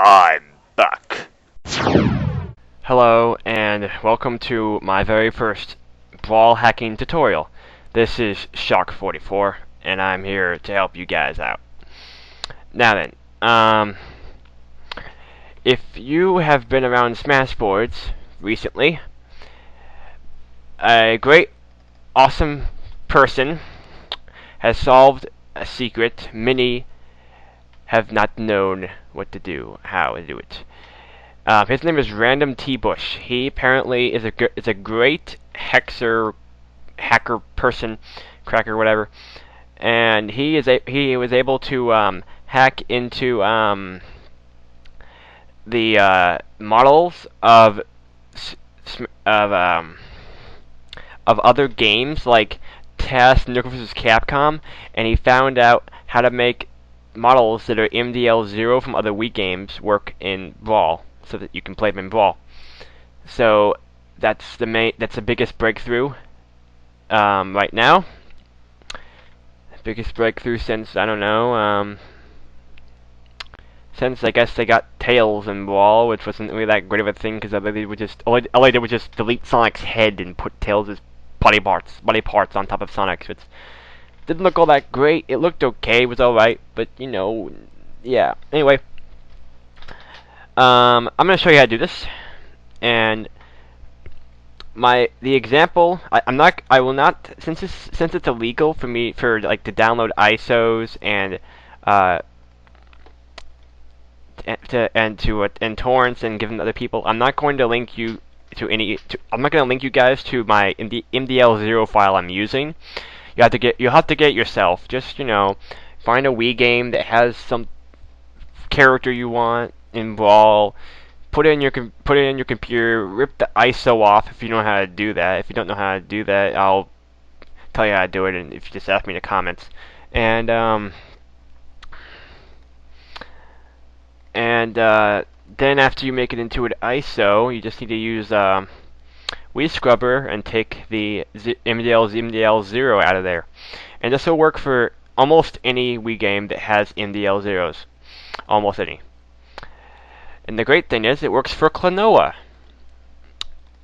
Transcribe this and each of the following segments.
I'm back. Hello, and welcome to my very first brawl hacking tutorial. This is Shark44, and I'm here to help you guys out. Now then, if you have been around Smashboards recently, a great, awesome person has solved a secret many have not known how to do it. His name is RandomTBush. He apparently is a great hacker person, cracker, whatever, and he was able to hack into the models of other games like Test, Nuka vs. Capcom, and he found out how to make models that are MDL0 from other Wii games work in Brawl, so that you can play them in Brawl. So that's the biggest breakthrough right now. Biggest breakthrough since, I don't know, since I guess they got Tails in Brawl, which wasn't really that great of a thing because all they did was just delete Sonic's head and put Tails' body parts on top of Sonic's, which didn't look all that great. It looked okay, it was alright, but you know, yeah. Anyway, I'm gonna show you how to do this, and the example I will not, since it's illegal for me to download ISOs and and torrents and give them to other people. I'm not going to link you to I'm not going to link you guys to my MDL0 file I'm using. You'll have to get it yourself. Just, find a Wii game that has some character you want in Brawl. Put it in your computer. Rip the ISO off if you know how to do that. If you don't know how to do that, I'll tell you how to do it. And if you just ask me in the comments, and then after you make it into an ISO, you just need to use Wii Scrubber and take the MDL0 out of there. And this will work for almost any Wii game that has MDL0s. Almost any. And the great thing is, it works for Klonoa.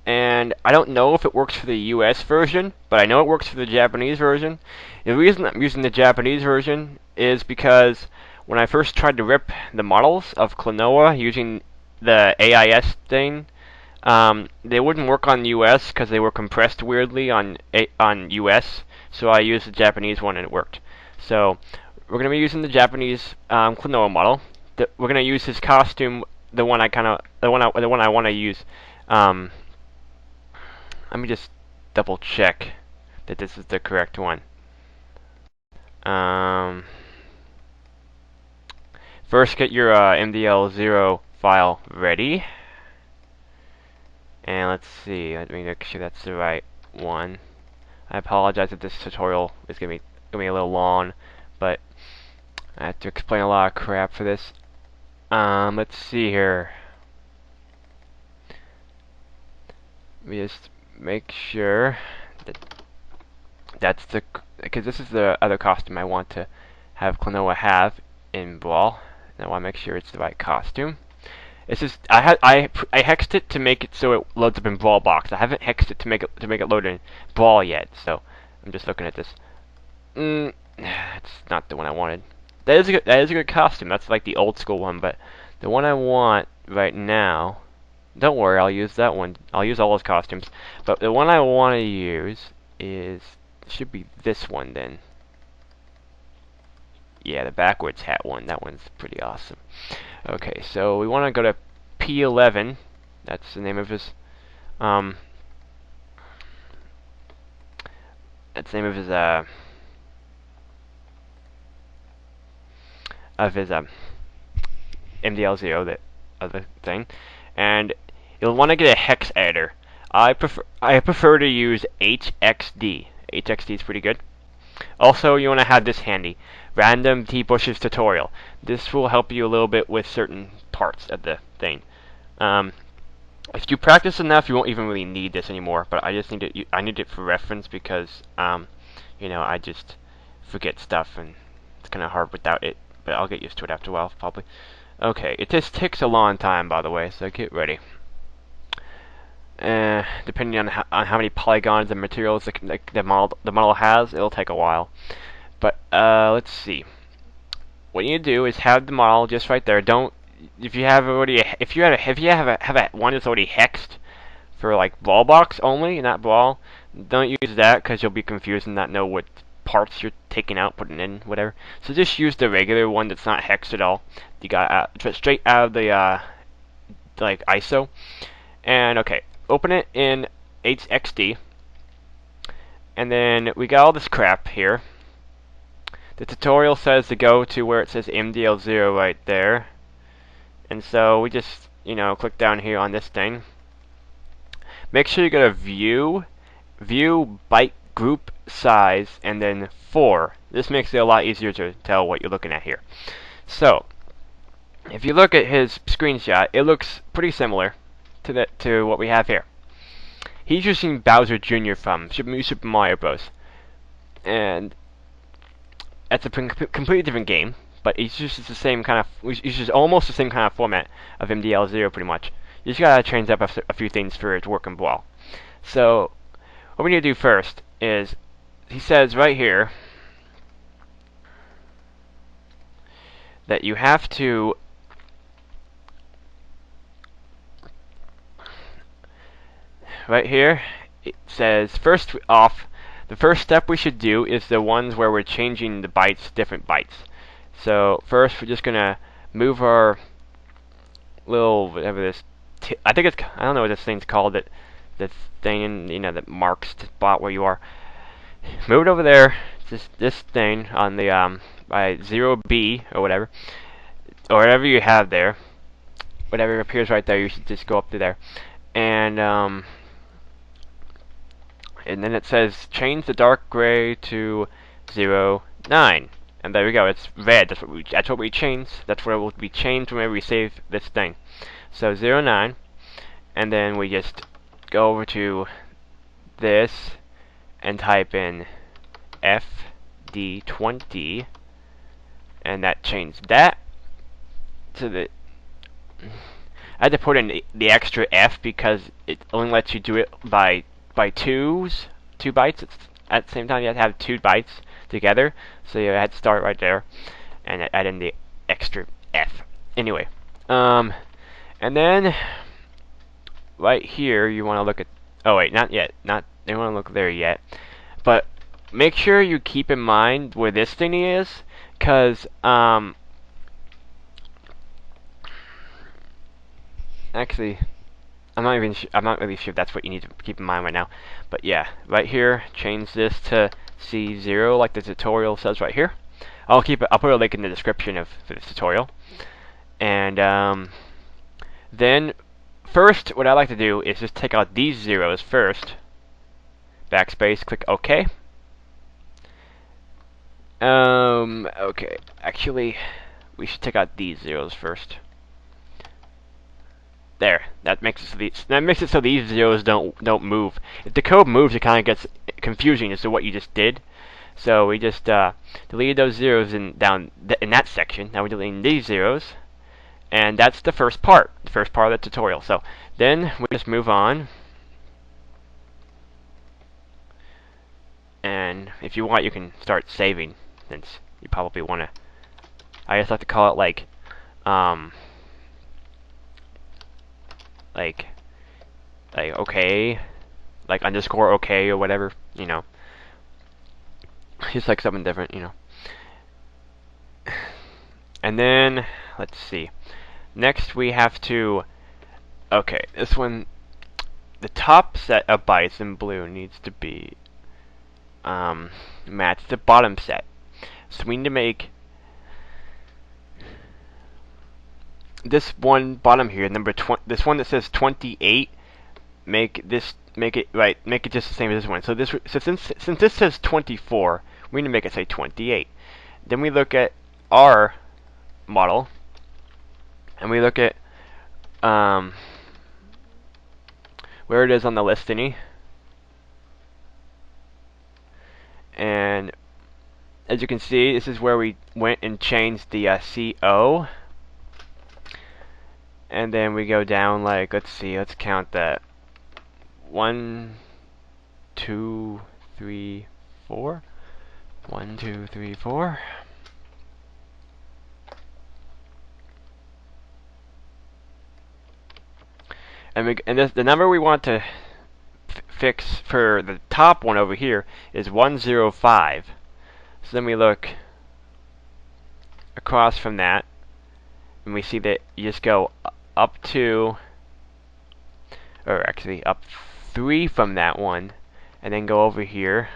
And I don't know if it works for the US version, but I know it works for the Japanese version. The reason I'm using the Japanese version is because when I first tried to rip the models of Klonoa using the AIS thing, they wouldn't work on US because they were compressed weirdly on US, so I used the Japanese one and it worked. So we're going to be using the Japanese Klonoa model. We're going to use his costume, the one I want to use. Let me just double check that this is the correct one. First, get your MDL0 file ready. And let's see, let me make sure that's the right one. I apologize if this tutorial is going to be a little long, but I have to explain a lot of crap for this. Let's see here. Let me just make sure that because this is the other costume I want to have Klonoa have in Brawl. And I want to make sure it's the right costume. It's just I hexed it to make it so it loads up in Brawl box. I haven't hexed it to make it load in Brawl yet. So I'm just looking at this. That's not the one I wanted. That is a good costume. That's like the old school one, but the one I want right now. Don't worry, I'll use that one. I'll use all those costumes. But the one I want to use should be this one then. Yeah, the backwards hat one. That one's pretty awesome. Okay, so we want to go to P11. That's the name of his. That's the name of his MDL0, that other thing, and you'll want to get a hex editor. I prefer to use HXD. HXD is pretty good. Also, you want to have this handy. RandomTBush's tutorial. This will help you a little bit with certain parts of the thing. If you practice enough, you won't even really need this anymore. But I just need it. I need it for reference because, I just forget stuff and it's kind of hard without it. But I'll get used to it after a while, probably. Okay, it just takes a long time, by the way, so get ready. Depending on how many polygons and materials the model has, it'll take a while. But let's see. What you need to do is have the model just right there. Don't if you have one that's already hexed for like Brawl box only, not Brawl. Don't use that because you'll be confused and not know what parts you're taking out, putting in, whatever. So just use the regular one that's not hexed at all. You got straight out of the like ISO. And okay, open it in HXD, and then we got all this crap here. The tutorial says to go to where it says MDL0 right there, and so we just click down here on this thing. Make sure you go to view byte group size, and then 4. This makes it a lot easier to tell what you're looking at here. So if you look at his screenshot, it looks pretty similar to what we have here. He's using Bowser Jr. from Super Mario Bros. And that's a completely different game, but it uses the same kind of, uses almost the same kind of format of MDL0 pretty much. You just gotta change up a few things for it to work in Brawl. So what we need to do first is, he says right here that you have to right here, it says first off, the first step we should do is the ones where we're changing the bytes, different bytes. So first we're just gonna move our little whatever this, I think it's, I don't know what this thing's called, that thing that marks the spot where you are. Move it over there, this thing on the by 0B or whatever, or whatever you have there, whatever appears right there, you should just go up to there, and then it says change the dark gray to 09. And there we go, it's red. That's what we changed. That's what it will be changed whenever we save this thing. So 09, and then we just go over to this and type in FD20, and that changed that to the. I had to put in the extra F because it only lets you do it by 2 bytes. At the same time, you have to have 2 bytes together, so you had to start right there and add in the extra F. Anyway, and then right here you want to look at. Oh wait, not yet. Not you want to look there yet, but make sure you keep in mind where this thing is, because actually, I'm not really sure if that's what you need to keep in mind right now. But yeah, right here, change this to C0 like the tutorial says right here. I'll put a link in the description for this tutorial. And then first, what I like to do is just take out these zeros first. Backspace, click OK. Okay, actually, we should take out these zeros first. There, that makes it so these zeros don't move. If the code moves, it kind of gets confusing as to what you just did. So we just deleted those zeros in that section. Now we're deleting these zeros, and that's the first part of the tutorial. So then we just move on, and if you want, you can start saving, since you probably want to. I just like to call it like okay, like underscore okay or whatever, just like something different, And then let's see. Next we have to, okay, this one, the top set of bytes in blue needs to be match the bottom set. So we need to make this one bottom here, this one that says 28, make it just the same as this one. So since this says 24, we need to make it say 28. Then we look at our model, and we look at where it is on the list thingy, and as you can see, this is where we went and changed the CO. and then we go down like, let's see, let's count that. 1, 2, 3, 4. 1, 2, 3, 4. And the number we want to fix for the top one over here is 105. So then we look across from that, and we see that you just go up 2, or actually up 3 from that one, and then go over here